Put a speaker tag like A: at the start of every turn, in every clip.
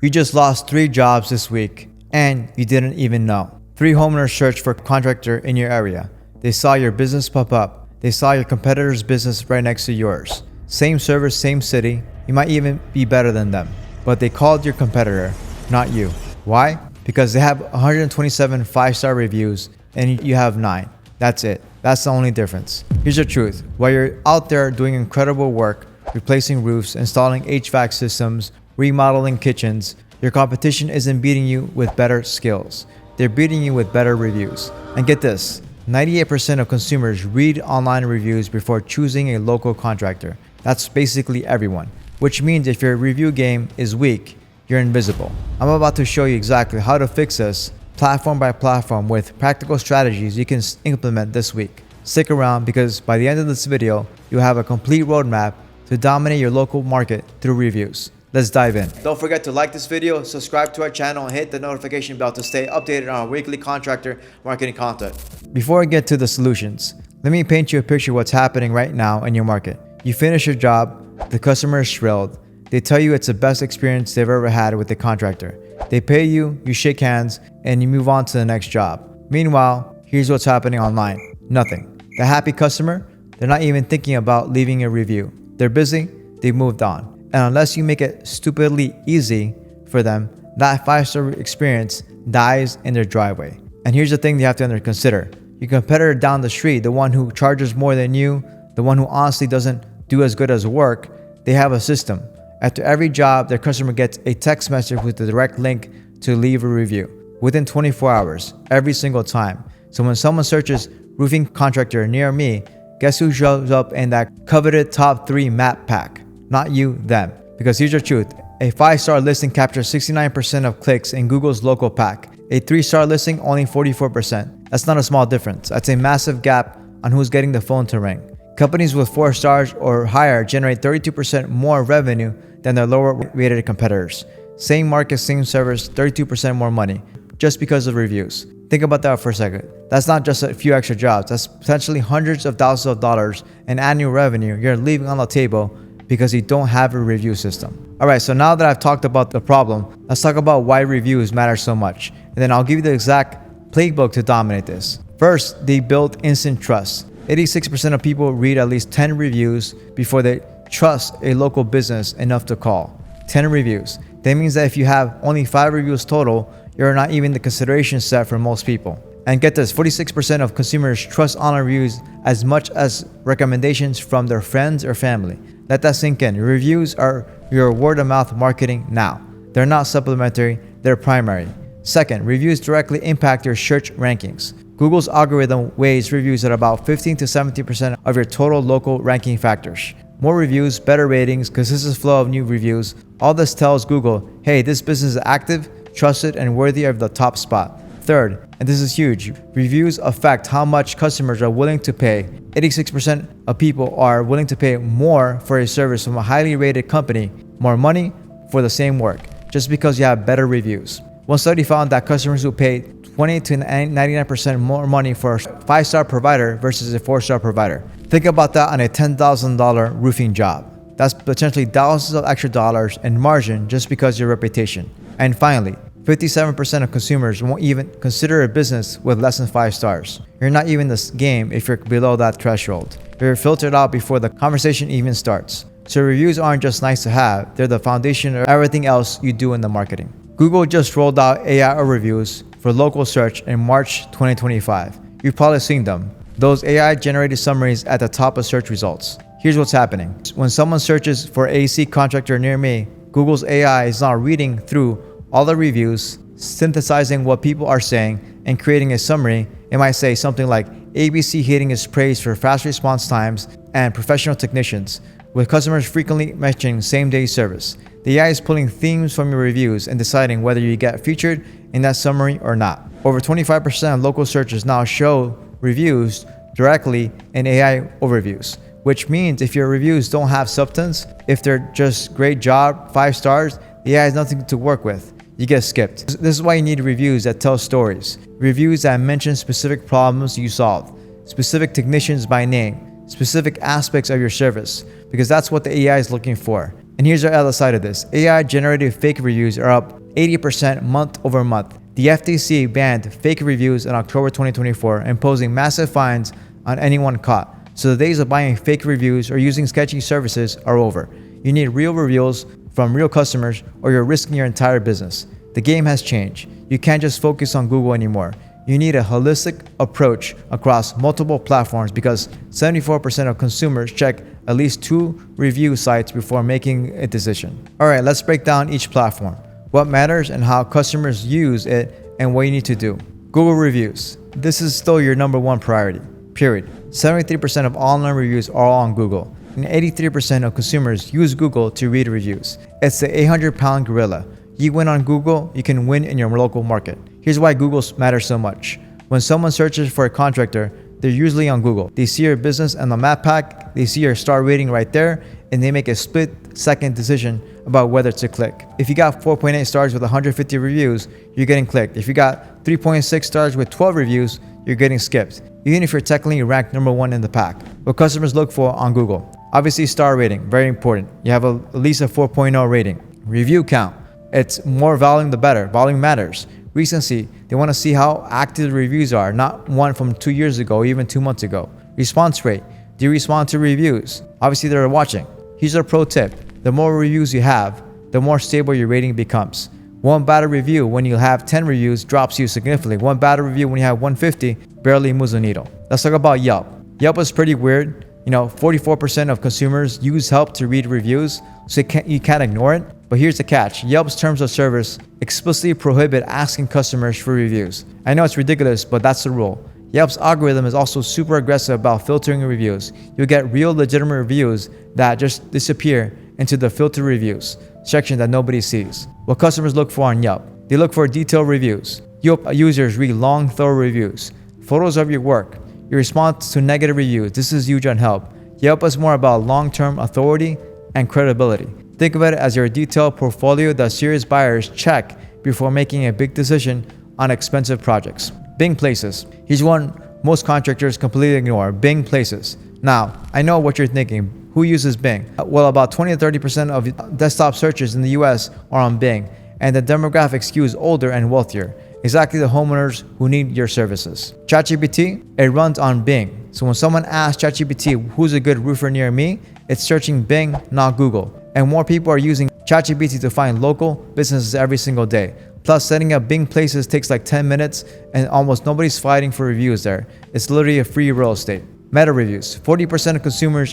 A: You just lost 3 jobs this week, and you didn't even know. 3 homeowners searched for contractor in your area. They saw your business pop up. They saw your competitor's business right next to yours. Same service, same city. You might even be better than them. But they called your competitor, not you. Why? Because they have 127 5-star reviews and you have 9. That's it. That's the only difference. Here's the truth. While you're out there doing incredible work, replacing roofs, installing HVAC systems, remodeling kitchens, your competition isn't beating you with better skills. They're beating you with better reviews. And get this, 98% of consumers read online reviews before choosing a local contractor. That's basically everyone, which means if your review game is weak, you're invisible. I'm about to show you exactly how to fix this platform by platform with practical strategies you can implement this week. Stick around because by the end of this video, you'll have a complete roadmap to dominate your local market through reviews. Let's dive in. Don't forget to like this video, subscribe to our channel, and hit the notification bell to stay updated on our weekly contractor marketing content. Before I get to the solutions, let me paint you a picture of what's happening right now in your market. You finish your job, the customer is thrilled. They tell you it's the best experience they've ever had with the contractor. They pay you, you shake hands, and you move on to the next job. Meanwhile, here's what's happening online. Nothing. The happy customer, they're not even thinking about leaving a review. They're busy, they've moved on. And unless you make it stupidly easy for them, that 5-star experience dies in their driveway. And here's the thing you have to consider. Your competitor down the street, the one who charges more than you, the one who honestly doesn't do as good as work, they have a system. After every job, their customer gets a text message with the direct link to leave a review within 24 hours, every single time. So when someone searches roofing contractor near me, guess who shows up in that coveted top 3 map pack? Not you, them. Because here's the truth. A 5-star listing captures 69% of clicks in Google's local pack. A 3-star listing, only 44%. That's not a small difference. That's a massive gap on who's getting the phone to ring. Companies with 4 stars or higher generate 32% more revenue than their lower rated competitors. Same market, same service, 32% more money, just because of reviews. Think about that for a second. That's not just a few extra jobs. That's potentially hundreds of thousands of dollars in annual revenue you're leaving on the table because you don't have a review system. Alright, so now that I've talked about the problem, let's talk about why reviews matter so much. And then I'll give you the exact playbook to dominate this. First, they build instant trust. 86% of people read at least 10 reviews before they trust a local business enough to call. 10 reviews. That means that if you have only 5 reviews total, you're not even the consideration set for most people. And get this, 46% of consumers trust online reviews as much as recommendations from their friends or family. Let that sink in. Reviews are your word-of-mouth marketing now. They're not supplementary, they're primary. Second, reviews directly impact your search rankings. Google's algorithm weighs reviews at about 15 to 70% of your total local ranking factors. More reviews, better ratings, consistent flow of new reviews. All this tells Google, hey, this business is active, trusted, and worthy of the top spot. Third, and this is huge, reviews affect how much customers are willing to pay. 86% of people are willing to pay more for a service from a highly rated company, more money for the same work, just because you have better reviews. One study found that customers who pay 20 to 99% more money for a 5-star provider versus a 4-star provider. Think about that on a $10,000 roofing job. That's potentially thousands of extra dollars in margin just because of your reputation. And finally, 57% of consumers won't even consider a business with less than 5 stars. You're not even in this game if you're below that threshold. You're filtered out before the conversation even starts. So reviews aren't just nice to have, they're the foundation of everything else you do in the marketing. Google just rolled out AI reviews for local search in March 2025. You've probably seen them. Those AI-generated summaries at the top of search results. Here's what's happening. When someone searches for AC contractor near me, Google's AI is now reading through all the reviews, synthesizing what people are saying, and creating a summary. It might say something like, ABC Heating is praised for fast response times and professional technicians, with customers frequently mentioning same-day service. The AI is pulling themes from your reviews and deciding whether you get featured in that summary or not. Over 25% of local searches now show reviews directly in AI overviews, which means if your reviews don't have substance, if they're just great job, 5 stars, the AI has nothing to work with. You get skipped. This is why you need reviews that tell stories. Reviews that mention specific problems you solved, specific technicians by name, specific aspects of your service, because that's what the AI is looking for. And here's the other side of this. AI-generated fake reviews are up 80% month over month. The FTC banned fake reviews in October 2024, imposing massive fines on anyone caught. So the days of buying fake reviews or using sketchy services are over. You need real reviews from real customers or you're risking your entire business. The game has changed. You can't just focus on Google anymore. You need a holistic approach across multiple platforms because 74% of consumers check at least 2 review sites before making a decision. All right, let's break down each platform, what matters and how customers use it and what you need to do. Google reviews. This is still your number one priority, period. 73% of online reviews are on Google, and 83% of consumers use Google to read reviews. It's the 800-pound gorilla. You win on Google, you can win in your local market. Here's why Google matters so much. When someone searches for a contractor, they're usually on Google. They see your business on the map pack, they see your star rating right there, and they make a split-second decision about whether to click. If you got 4.8 stars with 150 reviews, you're getting clicked. If you got 3.6 stars with 12 reviews, you're getting skipped, even if you're technically ranked number 1 in the pack. What customers look for on Google. Obviously, star rating, very important. You have at least a 4.0 rating. Review count. It's more volume the better. Volume matters. Recency, they want to see how active the reviews are, not one from 2 years ago or even 2 months ago. Response rate, do you respond to reviews? Obviously, they're watching. Here's a pro tip. The more reviews you have, the more stable your rating becomes. One bad review when you have 10 reviews drops you significantly. One bad review when you have 150 barely moves the needle. Let's talk about Yelp. Yelp is pretty weird. 44% of consumers use Yelp to read reviews, so you can't ignore it. But here's the catch. Yelp's terms of service explicitly prohibit asking customers for reviews. I know it's ridiculous, but that's the rule. Yelp's algorithm is also super aggressive about filtering reviews. You'll get real legitimate reviews that just disappear into the filter reviews section that nobody sees. What customers look for on Yelp. They look for detailed reviews. Yelp users read long, thorough reviews. Photos of your work. Your response to negative reviews. This is huge on Yelp. Yelp is more about long-term authority and credibility. Think of it as your detailed portfolio that serious buyers check before making a big decision on expensive projects. Bing Places. Here's one most contractors completely ignore. Bing Places. Now, I know what you're thinking. Who uses Bing? Well, about 20 to 30% of desktop searches in the US are on Bing, and the demographic skews older and wealthier. Exactly the homeowners who need your services. ChatGPT, it runs on Bing. So when someone asks ChatGPT, who's a good roofer near me, it's searching Bing, not Google. And more people are using ChatGPT to find local businesses every single day. Plus, setting up Bing Places takes like 10 minutes and almost nobody's fighting for reviews there. It's literally a free real estate. Meta reviews. 40% of consumers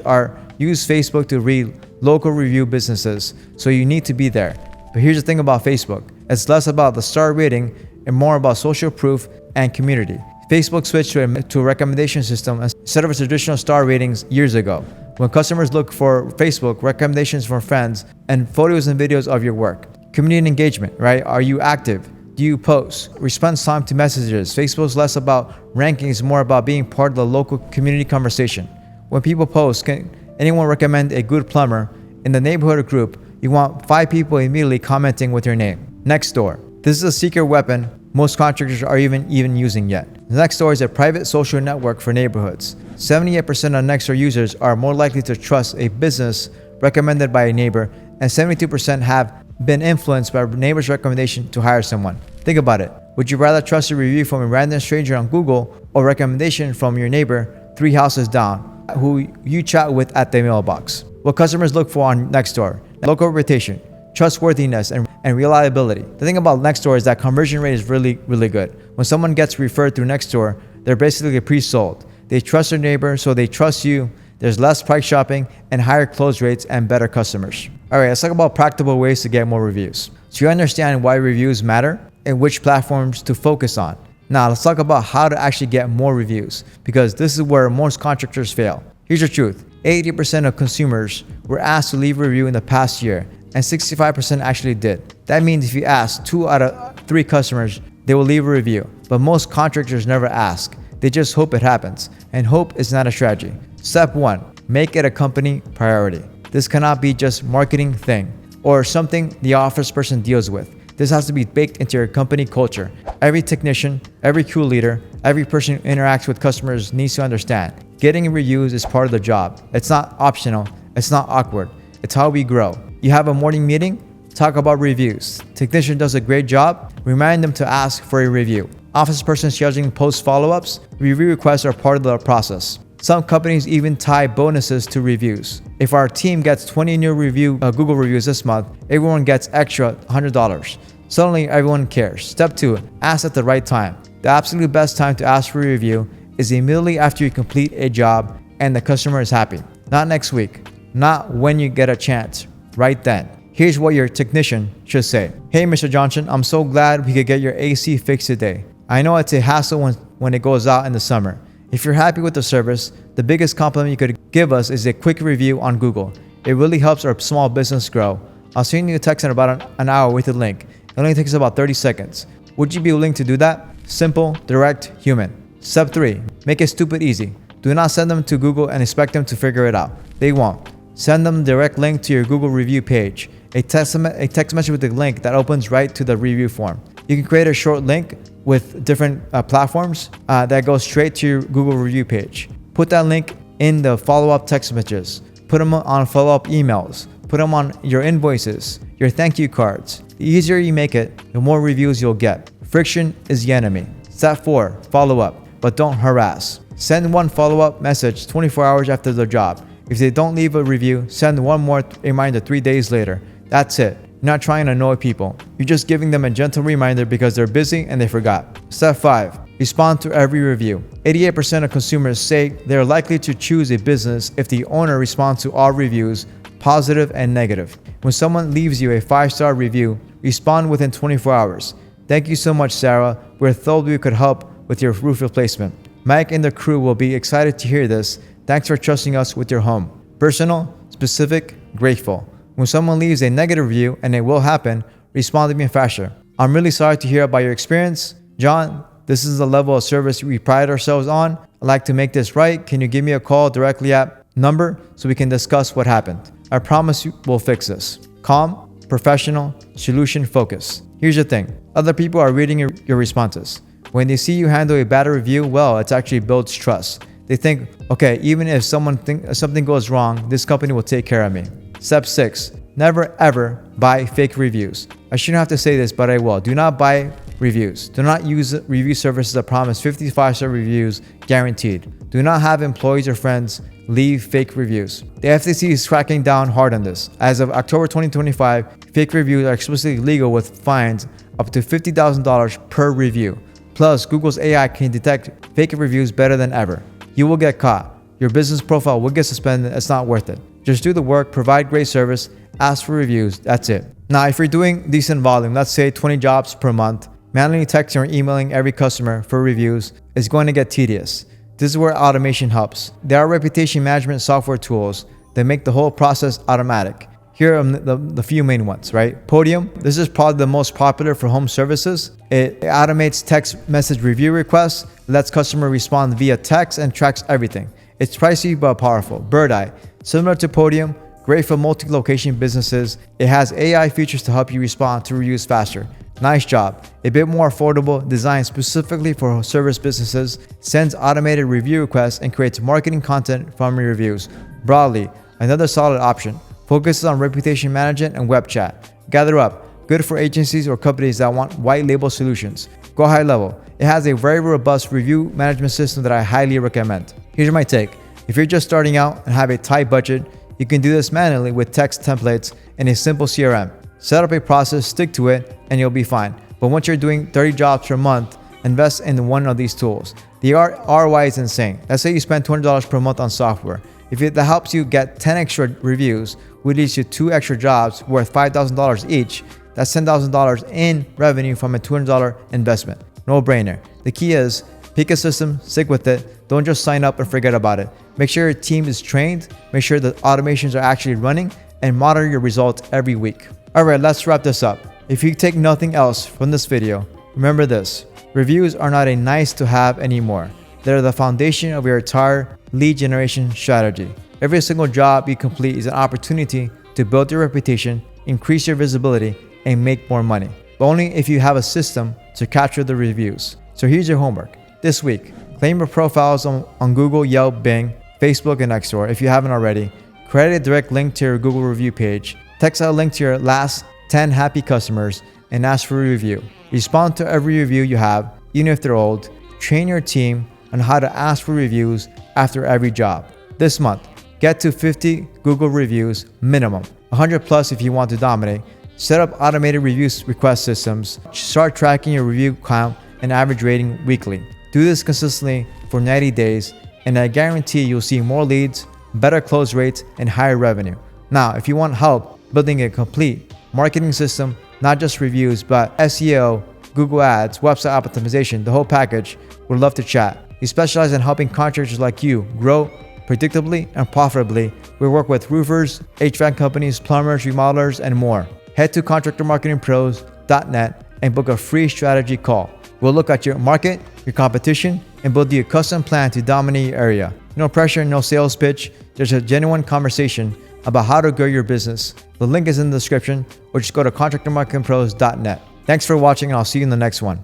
A: use Facebook to read local review businesses, so you need to be there. But here's the thing about Facebook. It's less about the star rating and more about social proof and community. Facebook switched to a recommendation system instead of a traditional star ratings years ago. When customers look for Facebook, recommendations from friends, and photos and videos of your work. Community engagement, right? Are you active? Do you post? Response time to messages. Facebook's less about rankings, more about being part of the local community conversation. When people post, can anyone recommend a good plumber? In the neighborhood group, you want 5 people immediately commenting with your name. Nextdoor. This is a secret weapon most contractors are even using yet. Nextdoor is a private social network for neighborhoods. 78% of Nextdoor users are more likely to trust a business recommended by a neighbor, and 72% have been influenced by a neighbor's recommendation to hire someone. Think about it. Would you rather trust a review from a random stranger on Google or recommendation from your neighbor 3 houses down who you chat with at the mailbox? What customers look for on Nextdoor. Local reputation, trustworthiness, and reliability. The thing about Nextdoor is that conversion rate is really, really good. When someone gets referred through Nextdoor, they're basically pre-sold. They trust their neighbor, so they trust you. There's less price shopping and higher close rates and better customers. All right, let's talk about practical ways to get more reviews. So you understand why reviews matter and which platforms to focus on. Now let's talk about how to actually get more reviews, because this is where most contractors fail. Here's the truth. 80% of consumers were asked to leave a review in the past year, and 65% actually did. That means if you ask 2 out of 3 customers, they will leave a review. But most contractors never ask. They just hope it happens. And hope is not a strategy. Step 1, make it a company priority. This cannot be just marketing thing or something the office person deals with. This has to be baked into your company culture. Every technician, every crew leader, every person who interacts with customers needs to understand. Getting reviews is part of the job. It's not optional. It's not awkward. It's how we grow. You have a morning meeting? Talk about reviews. Technician does a great job? Remind them to ask for a review. Office person scheduling post follow-ups? Review requests are part of the process. Some companies even tie bonuses to reviews. If our team gets 20 new Google reviews this month, everyone gets extra $100. Suddenly, everyone cares. Step 2, ask at the right time. The absolute best time to ask for a review is immediately after you complete a job and the customer is happy. Not next week, not when you get a chance, right then. Here's what your technician should say. Hey, Mr. Johnson, I'm so glad we could get your AC fixed today. I know it's a hassle when it goes out in the summer. If you're happy with the service, the biggest compliment you could give us is a quick review on Google. It really helps our small business grow. I'll send you a text in about an hour with a link. It only takes about 30 seconds. Would you be willing to do that? Simple, direct, human. Step 3, make it stupid easy. Do not send them to Google and expect them to figure it out. They won't. Send them a direct link to your Google review page. A text message with a link that opens right to the review form. You can create a short link with different platforms that goes straight to your Google review page. Put that link in the follow-up text messages. Put them on follow-up emails. Put them on your invoices, your thank you cards. The easier you make it, the more reviews you'll get. Friction is the enemy. Step 4, follow up, but don't harass. Send one follow-up message 24 hours after the job. If they don't leave a review, send one more reminder 3 days later. That's it. You're not trying to annoy people. You're just giving them a gentle reminder because they're busy and they forgot. Step 5, respond to every review. 88% of consumers say they're likely to choose a business if the owner responds to all reviews, positive and negative. When someone leaves you a 5-star review, respond within 24 hours. Thank you so much, Sarah. We're thrilled we could help with your roof replacement. Mike and the crew will be excited to hear this. Thanks for trusting us with your home. Personal, specific, grateful. When someone leaves a negative review, and it will happen, respond to me faster. I'm really sorry to hear about your experience. John, this is the level of service we pride ourselves on. I'd like to make this right. Can you give me a call directly at number so we can discuss what happened? I promise you we'll fix this. Calm, professional, solution focused. Here's the thing. Other people are reading your responses. When they see you handle a bad review well, it actually builds trust. They think, okay, even if something goes wrong, this company will take care of me. Step 6, never ever buy fake reviews. I shouldn't have to say this, but I will. Do not buy reviews. Do not use review services that promise 55-star reviews guaranteed. Do not have employees or friends leave fake reviews. The FTC is cracking down hard on this. As of October 2025, fake reviews are explicitly legal with fines up to $50,000 per review. Plus, Google's AI can detect fake reviews better than ever. You will get caught. Your business profile will get suspended. It's not worth it. Just do the work, provide great service, ask for reviews. That's it. Now, if you're doing decent volume, let's say 20 jobs per month, manually texting or emailing every customer for reviews is going to get tedious. This is where automation helps. There are reputation management software tools that make the whole process automatic. Here are the few main ones, right? Podium. This is probably the most popular for home services. It automates text message review requests, lets customer respond via text, and tracks everything. It's pricey but powerful. Bird Eye. Similar to Podium, great for multi-location businesses. It has AI features to help you respond to reviews faster. Nice Job. A bit more affordable, designed specifically for service businesses, sends automated review requests and creates marketing content from your reviews. Broadly, another solid option. Focuses on reputation management and web chat. Gather Up. Good for agencies or companies that want white label solutions. Go High Level. It has a very robust review management system that I highly recommend. Here's my take. If you're just starting out and have a tight budget, you can do this manually with text templates and a simple CRM. Set up a process, stick to it, and you'll be fine. But once you're doing 30 jobs per month, invest in one of these tools. The ROI is insane. Let's say you spend $200 per month on software. If that helps you get 10 extra reviews, which leads to 2 extra jobs worth $5,000 each, that's $10,000 in revenue from a $200 investment. No brainer. The key is pick a system, stick with it. Don't just sign up and forget about it. Make sure your team is trained, make sure the automations are actually running, and monitor your results every week. Alright, let's wrap this up. If you take nothing else from this video, remember this. Reviews are not a nice to have anymore. They're the foundation of your entire lead generation strategy. Every single job you complete is an opportunity to build your reputation, increase your visibility, and make more money. But only if you have a system to capture the reviews. So here's your homework. This week, claim your profiles on Google, Yelp, Bing, Facebook, and Nextdoor if you haven't already. Create a direct link to your Google review page. Text a link to your last 10 happy customers and ask for a review. Respond to every review you have, even if they're old. Train your team on how to ask for reviews after every job. This month, get to 50 Google reviews minimum, 100 plus if you want to dominate. Set up automated reviews request systems. Start tracking your review count and average rating weekly. Do this consistently for 90 days, and I guarantee you'll see more leads, better close rates, and higher revenue. Now, if you want help building a complete marketing system, not just reviews, but SEO, Google Ads, website optimization, the whole package, we'd love to chat. We specialize in helping contractors like you grow predictably and profitably. We work with roofers, HVAC companies, plumbers, remodelers, and more. Head to contractormarketingpros.net and book a free strategy call. We'll look at your market, your competition, and build you a custom plan to dominate your area. No pressure, no sales pitch. There's a genuine conversation about how to grow your business. The link is in the description, or just go to contractormarketingpros.net. Thanks for watching, and I'll see you in the next one.